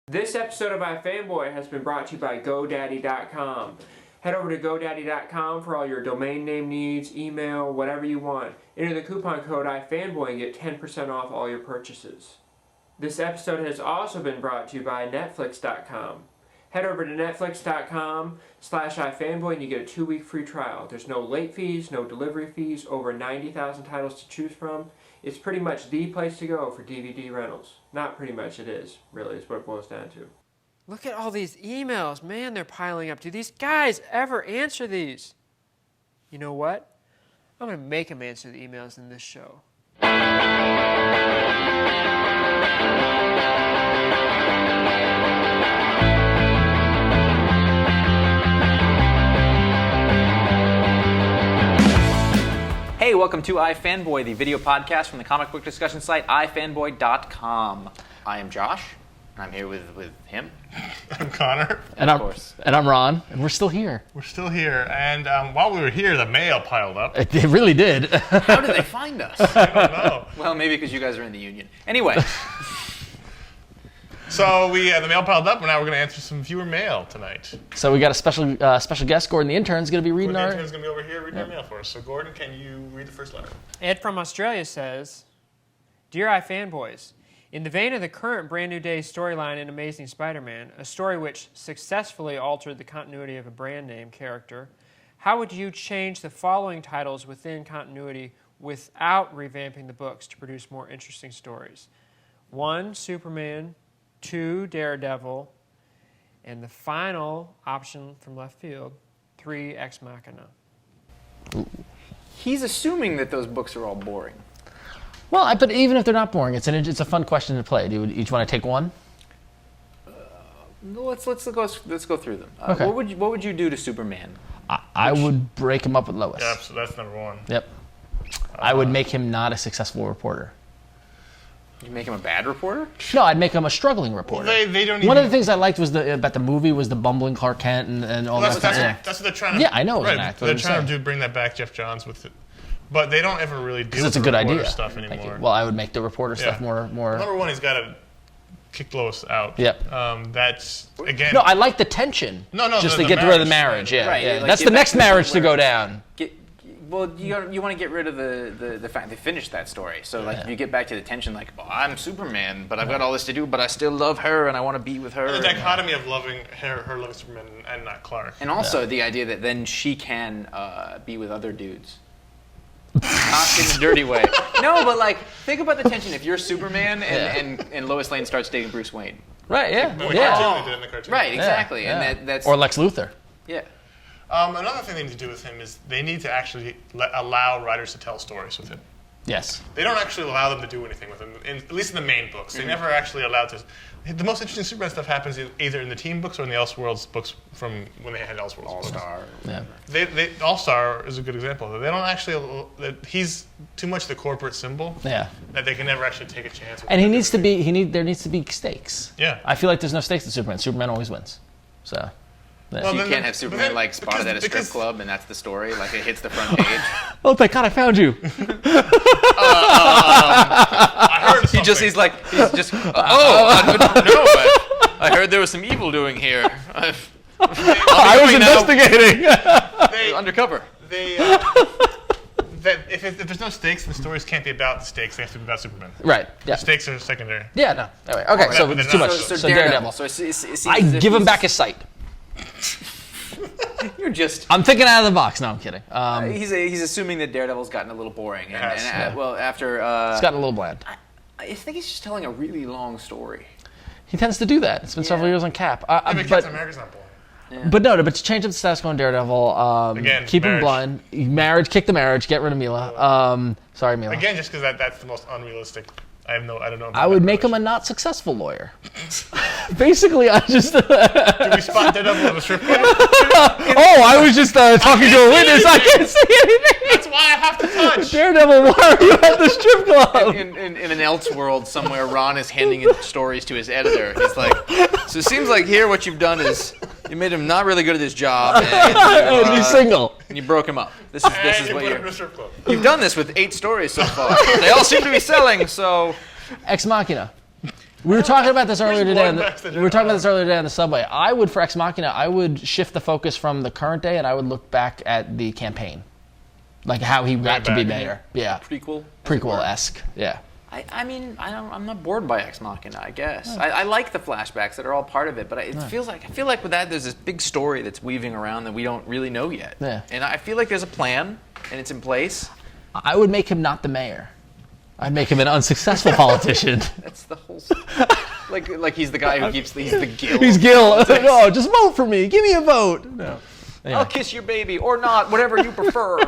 This episode of iFanboy has been brought to you by GoDaddy.com. Head over to GoDaddy.com for all your domain name needs, email, whatever you want. Enter the coupon code iFanboy and get 10% off all your purchases. This episode has also been brought to you by Netflix.com. Head over to Netflix.com/iFanboy and you get a 2-week free trial. There's no late fees, no delivery fees, over 90,000 titles to choose from. It's pretty much the place to go for DVD rentals. Not pretty much, it is, really, is what it boils down to. Look at all these emails. Man, they're piling up. Do these guys ever answer these? You know what? I'm going to make them answer the emails in this show. Hey, welcome to iFanboy, the video podcast from the comic book discussion site iFanboy.com. I am Josh, and I'm here with him. I'm Connor. And I'm Ron, and we're still here. We're still here, and while we were here, the mail piled up. It really did. How did they find us? I don't know. Well, maybe because you guys are in the union. Anyway. So the mail piled up, and now we're going to answer some viewer mail tonight. So we got a special guest. Gordon, the intern, is going to be reading our... The intern's going to be over here reading our mail for us. So Gordon, can you read the first letter? Ed from Australia says, Dear iFanboys, in the vein of the current Brand New Day storyline in Amazing Spider-Man, a story which successfully altered the continuity of a brand name character, how would you change the following titles within continuity without revamping the books to produce more interesting stories? 1, Superman, 2, Daredevil, and the final option from left field, 3, Ex Machina. He's assuming that those books are all boring. Well, but even if they're not boring, it's a fun question to play. Do you each want to take one? Let's go through them. Okay. What would you do to Superman? I would break him up with Lois. Yeah, so that's number 1. Yep. I would make him not a successful reporter. You make him a bad reporter? No, I'd make him a struggling reporter. Well, they don't even... One of the things I liked was about the movie was the bumbling Clark Kent and all that stuff. That's what they're trying to... Yeah, I know. Right, they're trying to bring that back, Jeff Johns, with it. But they don't ever really deal with the reporter stuff anymore. Thank you. Well, I would make the reporter stuff more... Number 1, he's got to kick Lois out. Yep. That's, again... No, I like the tension. No, just to get rid of the marriage. Yeah, right. yeah. Like, that's the next marriage to go down. Well, you want to get rid of the fact they finished that story. So, if you get back to the tension, like, well, I'm Superman, but I've got all this to do, but I still love her, and I want to be with her. And the dichotomy of loving her loving Superman and not Clark. And also the idea that then she can be with other dudes. Not in a dirty way. No, but, think about the tension. If you're Superman and Lois Lane starts dating Bruce Wayne. Right, yeah. Well, they did in the cartoon. Right, exactly. Yeah. And that's... Or Lex Luthor. Yeah. Another thing they need to do with him is they need to actually allow writers to tell stories with him. Yes. They don't actually allow them to do anything with him, at least in the main books. They never actually allowed to... The most interesting Superman stuff happens either in the team books or in the Elseworlds books from when they had Elseworlds All-Star. Yeah. All-Star is a good example. They don't actually... He's too much the corporate symbol. Yeah. That they can never actually take a chance with. And there needs to be stakes. Yeah. I feel like there's no stakes in Superman. Superman always wins. So... So you can't have Superman spotted at a strip club and that's the story, it hits the front page. Oh, thank God I found you. I heard something. I heard there was some evil doing here. I was investigating. Undercover. If there's no stakes, the stories can't be about the stakes. They have to be about Superman. Right. Yeah. The stakes are secondary. Yeah. No. Anyway, okay. So it's too much. So Daredevil. So I give him back his sight. You're just... I'm thinking out of the box. No, I'm kidding. He's assuming that Daredevil's gotten a little boring. After... it's gotten a little bland. I think he's just telling a really long story. He tends to do that. It's been several years on Cap. But Captain America's not boring. Yeah. But to change up the status quo on Daredevil, again, keep him blind, kick the marriage, get rid of Mila. Sorry, Mila. Again, just because that's the most unrealistic. I don't know. I would make him a not successful lawyer. Basically, I just. Did we spot Daredevil in the strip club? I was just talking to a witness. I can't see anything. That's why I have to touch. Daredevil, why are you at the strip club? In an else world somewhere, Ron is handing in stories to his editor. He's like, so it seems like here what you've done is you made him not really good at his job, and he's single, and you broke him up. This is what you've done. This with 8 stories so far. They all seem to be selling. So, Ex Machina. We were talking about this earlier today. blood We were talking about this earlier today on the subway. I would, for Ex Machina, I would shift the focus from the current day, and I would look back at the campaign, like how he got to be mayor. Yeah, prequel-esque. Yeah. I mean, I'm not bored by Ex Machina, I guess. I like the flashbacks that are all part of it, but I feel like with that there's this big story that's weaving around that we don't really know yet. Yeah. And I feel like there's a plan and it's in place. I would make him not the mayor. I'd make him an unsuccessful politician. That's the whole. Like he's the guy who keeps. He's the Gil. He's Gil. No, just vote for me. Give me a vote. No. Anyway. I'll kiss your baby or not, whatever you prefer.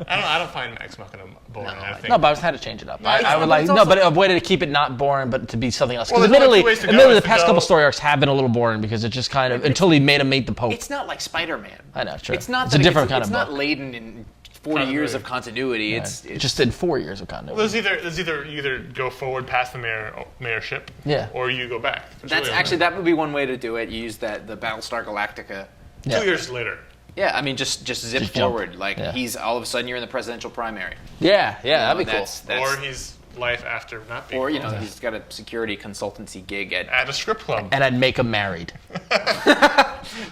I don't find Ex Machina boring. I think. No, but I was had to change it up. I would but like but a way to keep it not boring, but to be something else. Because Well, there's only two ways to go. admittedly, the It's to past go- couple story arcs have been a little boring because it just kind of until he made him meet the Pope. It's not like Spider-Man. I know, true. It's not. It's a that different kind it's of not book. laden in 40 years of continuity. It's Just in 4 years of continuity. Well, there's either you either go forward past the mayorship, Yeah. or you go back. That's actually that would be one way to do it. You use the Battlestar Galactica. Yeah. 2 years later. Yeah, I mean just zip Just jump. forward. Like Yeah. he's all of a sudden you're in the presidential primary. Yeah, that'd be cool. Or he's life after not being. Or president. he's got a security consultancy gig at. At a strip club. And I'd make him married.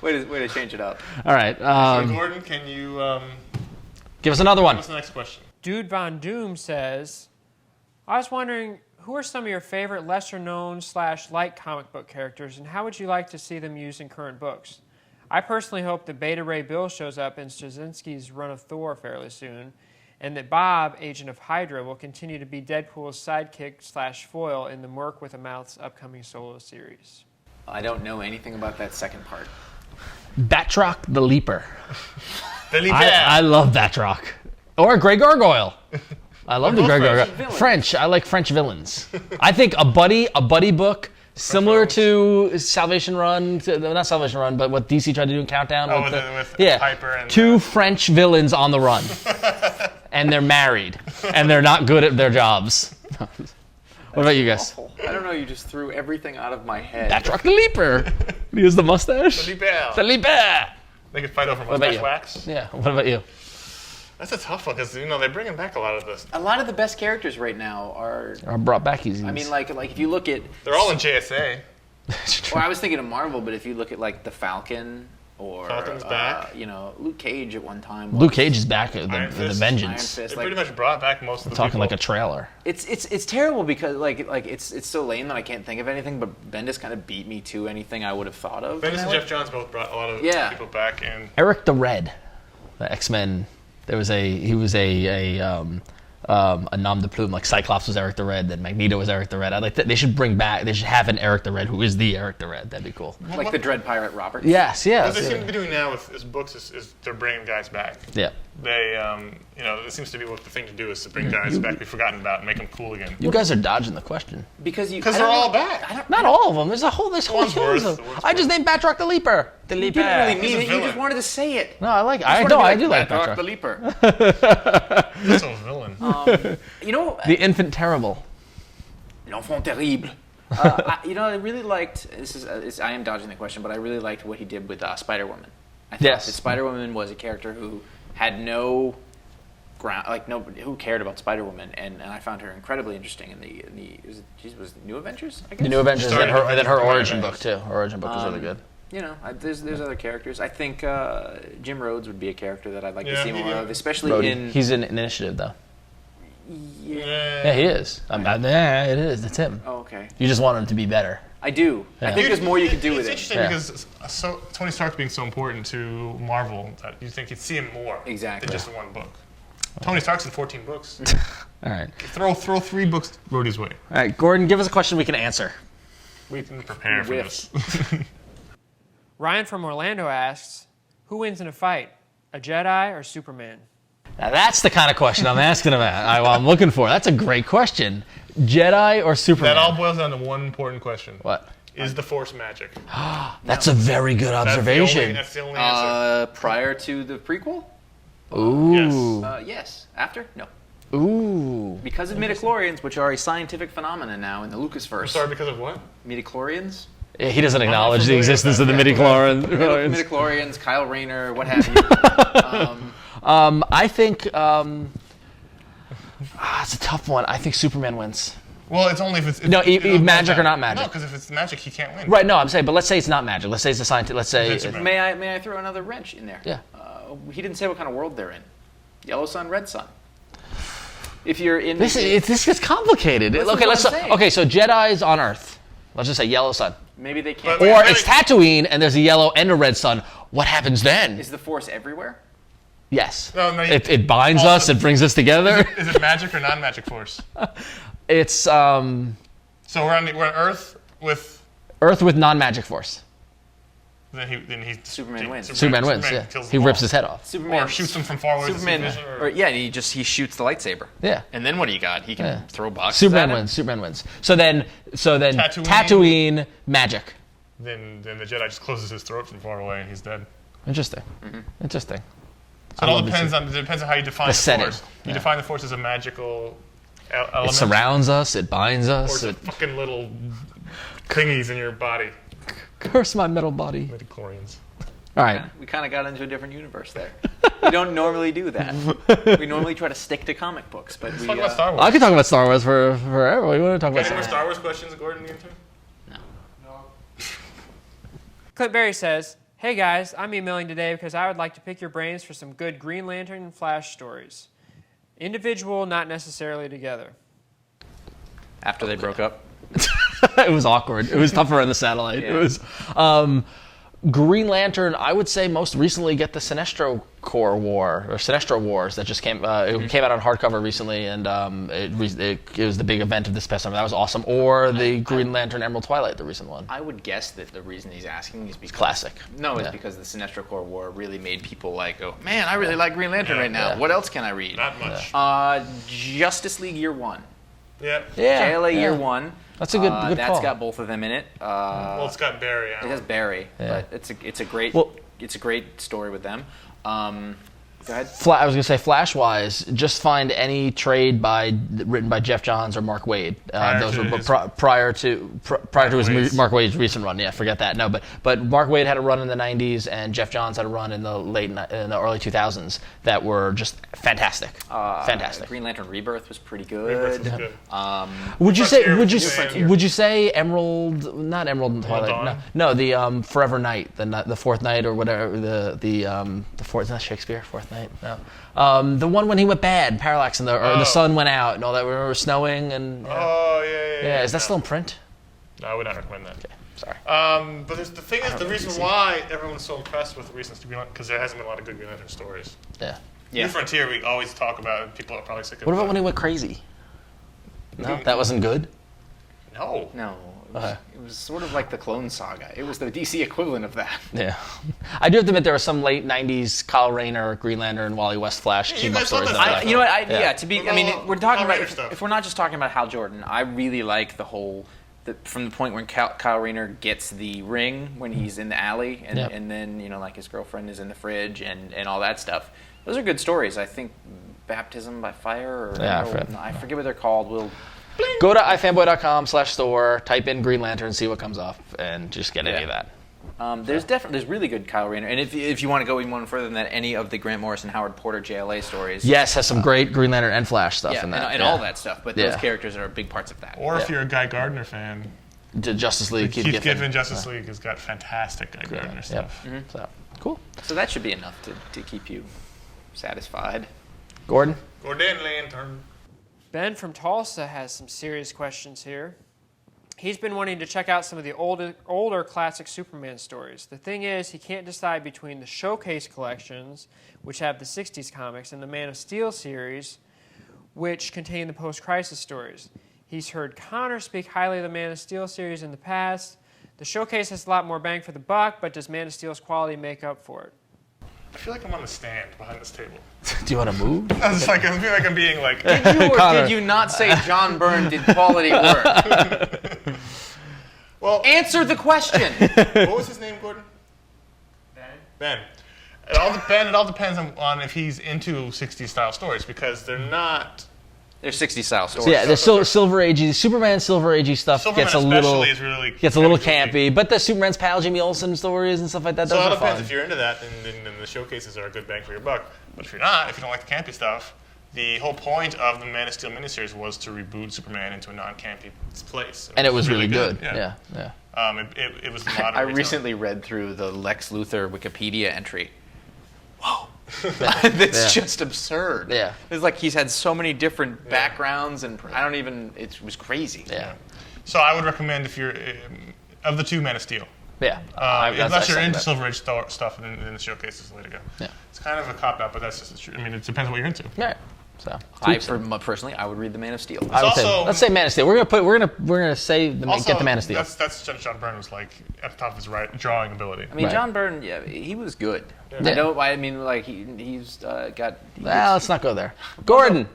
Way to change it up. All right. Gordon, can you Give us another one. what's the next question? Dude Von Doom says, I was wondering, who are some of your favorite lesser-known / light comic book characters, and how would you like to see them used in current books? I personally hope that Beta Ray Bill shows up in Straczynski's run of Thor fairly soon, and that Bob, agent of Hydra, will continue to be Deadpool's sidekick / foil in the Merc with a Mouth's upcoming solo series. I don't know anything about that second part. Batroc the Leaper. The I love Batroc. Or Grey Gargoyle. I love the Grey French. Gargoyle. French. I like French villains. I think a buddy book similar to Salvation Run, not Salvation Run, but what DC tried to do in Countdown. with Piper and two French villains on the run, and they're married, and they're not good at their jobs. What about you guys? I don't know. You just threw everything out of my head. Batroc the Leaper. He has the mustache. The Leaper. The Leaper. They could fight over about mustache you? wax. Yeah. What about you? That's a tough one because they're bringing back a lot of this. A lot of the best characters right now are. Or brought back easy. I mean, like if you look at. They're all in JSA. Well, I was thinking of Marvel, but if you look at like the Falcon or Falcon's back. Luke Cage at one time. Luke Cage is back with Iron the Fist. Vengeance. Iron Fist, They like, pretty much brought back most of the Talking people. like a trailer. it's terrible because like it's so lame that I can't think of anything. But Bendis kind of beat me to anything I would have thought of. Bendis and Jeff Johns both brought a lot of people back, and Eric the Red, the X-Men. He was a nom de plume, like Cyclops was Eric the Red, then Magneto was Eric the Red. I'd like that. They should have an Eric the Red who is the Eric the Red. That'd be cool. Like the Dread Pirate Roberts. Yes. what they seem to be doing now with his books is they're bringing guys back. Yeah. They, it seems to be what the thing to do is to bring guys back we've forgotten about and make them cool again. You guys are dodging the question. Because they're all back. Not all of them. There's whole One's kills worth- of one's I just named Batroc the Leaper. The You Leaper. didn't really He's mean a it. You villain. just wanted to say it. No, I like. You just I wanted to do like Batroc Batroc. the Leaper. That's a villain. You know, The Infant Terrible. L'enfant terrible. I really liked. I am dodging the question, but I really liked what he did with Spider-Woman. I thought Yes. that Spider-Woman was a character who had no ground, who cared about Spider-Woman, and I found her incredibly interesting in the was it New Avengers? I guess? The New Avengers, and then her origin book Avengers. too. Her origin book was really good. There's other characters. I think Jim Rhodes would be a character that I'd like to Yeah, see more he- of, especially in. He's in Initiative though. Yeah. Yeah, he is. Yeah, it is. It's him. Oh, okay. You just want him to be better. I do. I Yeah. think there's more you can do with It's it. interesting because Tony Stark being so important to Marvel that you think you'd see him more Exactly. than just in one book. Tony Stark's in 14 books. All right. Throw 3 books Rhodey's way. All right, Gordon, give us a question we can answer. We can prepare for Whiff. this. Ryan from Orlando asks, who wins in a fight, a Jedi or Superman? Now that's the kind of question I'm asking about. I'm looking for. That's a great question. Jedi or Superman? That all boils down to one important question. What? Is the Force magic? That's a very good observation. That's the only answer. Prior to the prequel? Ooh. Yes. After? No. Ooh. Because of midichlorians, which are a scientific phenomenon now in the I'm Lucasverse. sorry, because of what? Midichlorians? Yeah, he doesn't acknowledge the familiar with existence of the that. midichlorians. Midichlorians, Kyle Rayner, what have you. I think it's a tough one. I think Superman wins. Well, it's only if it's No, magic or not magic. No, because if it's magic, he can't win. Right, no, I'm saying, but let's say it's not magic. Let's say it's a scientist. Let's say... May I throw another wrench in there? Yeah. He didn't say what kind of world they're in. Yellow sun, red sun. If you're in... This gets complicated. Okay, so Jedi's on Earth. Let's just say yellow sun. Maybe they can't... Or it's Tatooine, and there's a yellow and a red sun. What happens then? Is the Force everywhere? Yes. No, it binds us. It brings us together. Is it magic or non-magic force? It's... So we're on Earth with... Earth with non-magic force. Then he Superman wins. Superman wins, yeah. He rips his head off. Superman or shoots him from far away. Superman, he shoots the lightsaber. Yeah. And then what do you got? He can throw boxes Superman at him? wins. Superman wins. So then Tatooine, magic. Then the Jedi just closes his throat from far away and he's dead. Interesting. Interesting. So it all depends on how you define the setting. Force. You define the Force as a magical element. It surrounds us. It binds Or us. it's fucking little thingies in your body. Curse my metal body. Midichlorians. All right. We kind of got into a different universe there. We don't normally do that. We normally try to stick to comic books, but Let's we... talk about Star Wars. I could talk about Star Wars forever. We want to talk about Any more Star Star Wars questions, Gordon? You into? No. Clint Barry says, "Hey guys, I'm emailing today because I would like to pick your brains for some good Green Lantern and Flash stories. Individual, not necessarily together." After they broke up? It was awkward. It was tougher on the satellite. Yeah. It was Green Lantern. I would say most recently get the Sinestro Corps War or Sinestro Wars that just came. It came out on hardcover recently, and it was the big event of this past summer. That was awesome. Or the Green Lantern Emerald Twilight, the recent one. I would guess that the reason he's asking is because... Classic. No, it's Yeah. because the Sinestro Corps War really made people like, go, man, I really like Green Lantern right now. Yeah. What else can I read? Not much. Justice League Year One. Yeah. JLA Year One. That's a good That's call. got both of them in it. Well, it's got Barry. It has Barry, Yeah. but it's a great story with them. Go ahead. I was going to say, Flash-wise, just find any trade written by Jeff Johns or Mark Wade. Prior to his Mark Wade's recent run. Yeah, forget that. No, but Mark Wade had a run in the '90s, and Jeff Johns had a run in the early 2000s that were just fantastic. Fantastic. Green Lantern Rebirth was pretty good. Rebirth was good. Would you say Emerald? Not Emerald and Twilight. Dawn? No, the Forever Night, the Fourth Night or whatever. The fourth. Is that Shakespeare? Fourth Night. No. The one when he went bad, Parallax, and the sun went out and all that. We were snowing and. Oh yeah. Yeah, is that still in print? No, I would not recommend that. Okay, sorry. But the thing is, the reason why everyone's so impressed with the recent Green Lantern, because there hasn't been a lot of good Green Lantern stories. Yeah. New Frontier, we always talk about, and people are probably sick of it. What about when he went crazy? No, that wasn't good. No. No. It was sort of like the Clone Saga. It was the DC equivalent of that. Yeah, I do have to admit there were some late '90s Kyle Rayner, Green Lantern, Wally West, Flash team up guys stories. love that I that liked. You know what? We're talking Kyle about Rayner stuff. if we're not just talking about Hal Jordan. I really like the whole from the point when Kyle Rayner gets the ring when he's in the alley, and then like his girlfriend is in the fridge and all that stuff. Those are good stories. I think Baptism by Fire or I forget what they're called. Go to iFanboy.com/store, type in Green Lantern, see what comes up, and just get any of that. There's really good Kyle Rayner, and if you want to go even one further than that, any of the Grant Morrison, Howard Porter JLA stories. Yes, has some great Green Lantern and Flash stuff in that. And all that stuff. But those characters are big parts of that. Or if you're a Guy Gardner fan, Justice League, Keith Giffen Justice League has got fantastic Guy Gardner stuff. Yep. So cool. So that should be enough to keep you satisfied. Gordon Lantern. Ben from Tulsa has some serious questions here. He's been wanting to check out some of the older classic Superman stories. The thing is, he can't decide between the Showcase collections, which have the 60s comics, and the Man of Steel series, which contain the post-crisis stories. He's heard Connor speak highly of the Man of Steel series in the past. The Showcase has a lot more bang for the buck, but does Man of Steel's quality make up for it? I feel like I'm on the stand behind this table. do you want to move? I feel like I'm being like. Did you or did you not say John Byrne did quality work? Well, answer the question. What was his name, Gordon? Ben. It all depends on if he's into 60s style stories, because they're not. They're 60s style stories. So yeah, the Silver Agey, Superman Silver Agey stuff gets a little campy, but the Superman's pal Jimmy Olsen stories and stuff like that. So Those it are depends. fun. If you're into that, then the showcases are a good bang for your buck. But if you're not, if you don't like the campy stuff, the whole point of the Man of Steel miniseries was to reboot Superman into a non-campy place. And it was really good. Yeah. It was the modern. I recently read through the Lex Luthor Wikipedia entry. Whoa. That's just absurd. Yeah. It's like he's had so many different backgrounds, and it was crazy. Yeah. So I would recommend, if you're of the two Man of Steel. Yeah. Unless you're into Silver Age stuff, then the showcase is the way to go. Yeah. It's kind of a cop-out, but that's just the truth. I mean, it depends on what you're into. Right. So Personally, I would read the Man of Steel. I would say, let's say Man of Steel. We're gonna say get the Man of Steel. That's John Byrne was like at the top of his drawing ability. I mean, Right. John Byrne, he was good. Yeah. I mean, like he's got. Let's not go there. Gordon.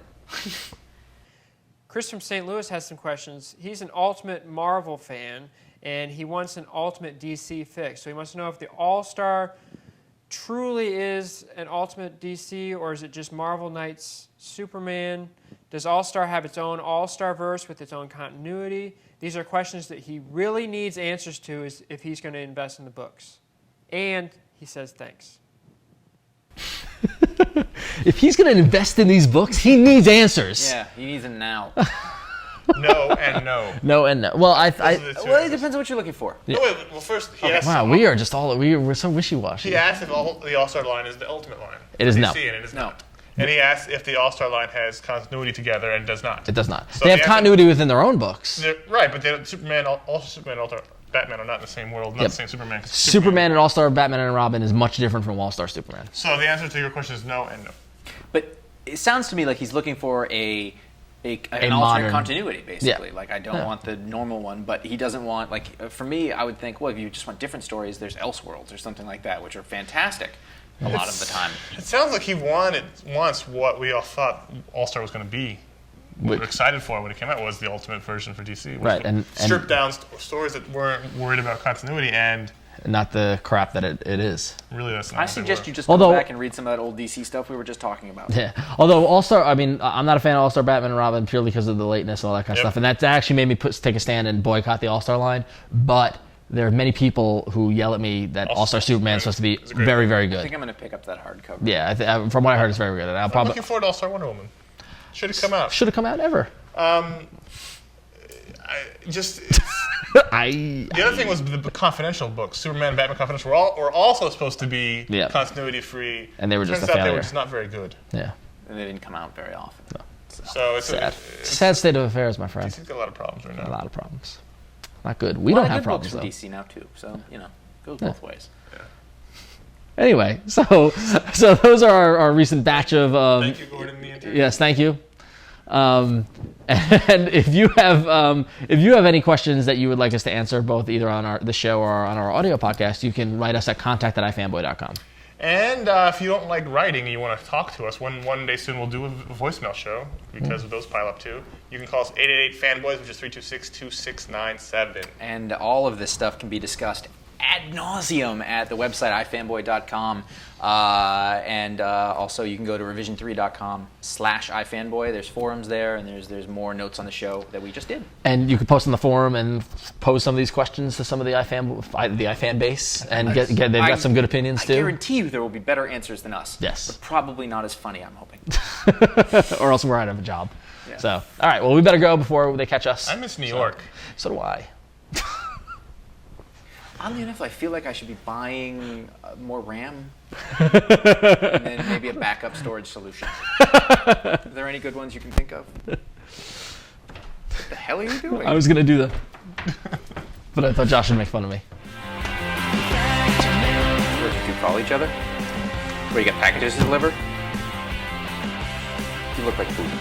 Chris from St. Louis has some questions. He's an Ultimate Marvel fan, and he wants an Ultimate DC fix. So he wants to know if the All-Star truly is an Ultimate DC, or is it just Marvel Knights Superman? Does All-Star have its own All-Star verse with its own continuity? These are questions that he really needs answers to if he's going to invest in the books. And he says thanks. If he's going to invest in these books, he needs answers. Yeah, he needs them now. No and no. No and no. Well, Those are the two Well, it answers. depends on what you're looking for. No, wait, well, first, he asked, Wow, we are just we're so wishy-washy. he asked if the All-Star line is the Ultimate line. It is DC, no. And it is No. not. And he asked if the All-Star line has continuity together, and does not. It does not. So They have the answer- continuity within their own books. Right, but Superman, Batman are not in the same world, not Yep. the same Superman. 'Cause Superman and All-Star Batman and Robin is much different from All-Star Superman. So the answer to your question is no and no. But it sounds to me like he's looking for an modern- alternate continuity, basically. Yeah. Like, I don't want the normal one, but he doesn't want, like, for me, I would think, well, if you just want different stories, there's Elseworlds or something like that, which are fantastic a lot of the time. It sounds like he wants what we all thought All-Star was going to be. What we were excited for when it came out was the ultimate version for DC. Right, and stripped down stories that weren't worried about continuity, and not the crap that it is. really that's not I what they suggest were. you just Although- go back and read some of that old DC stuff we were just talking about. Yeah. Although All-Star, I mean, I'm not a fan of All-Star Batman and Robin purely because of the lateness and all that kind of Yep. stuff, and that actually made me take a stand and boycott the All-Star line. But there are many people who yell at me that All-Star Superman is supposed to be It's a great very, book. very I good. think I'm going to pick up that hardcover. Yeah, from what I heard, it's very good. And I'll I'm probably looking forward to All-Star Wonder Woman. Should have come out. should have come out ever. The other thing was the Confidential books, Superman and Batman Confidential, were also supposed to be continuity free, and they were just turns a out failure. they were just not very good. Yeah. And they didn't come out very often. No. So it's Sad. Sad state of affairs, my friend. DC's got a lot of problems right now. A lot of problems. Not good. We don't have problems, books though. from DC now, too. So, goes both ways. Anyway, so those are our recent batch of. Thank you, Gordon. The interview. Yes, thank you. And if you have any questions that you would like us to answer, both either on the show or on our audio podcast, you can write us at contact@ifanboy.com. And if you don't like writing and you want to talk to us, one day soon we'll do a voicemail show because those pile up too. You can call us 888-FANBOYS, which is 326-2697. And all of this stuff can be discussed ad nauseum at the website ifanboy.com. And also you can go to revision3.com/ifanboy. There's forums there, and there's more notes on the show that we just did. And you can post on the forum and pose some of these questions to some of the iFan base, and they've got some good opinions too. I guarantee you there will be better answers than us. Yes. But probably not as funny, I'm hoping. Or else we're out of a job. Yeah. So, all right, well, we better go before they catch us. I miss New York. So do I. Oddly enough, I feel like I should be buying more RAM and then maybe a backup storage solution. Are there any good ones you can think of? What the hell are you doing? I was going to do that. But I thought Josh would make fun of me. What did you call each other? Where you got packages to deliver? You look like food.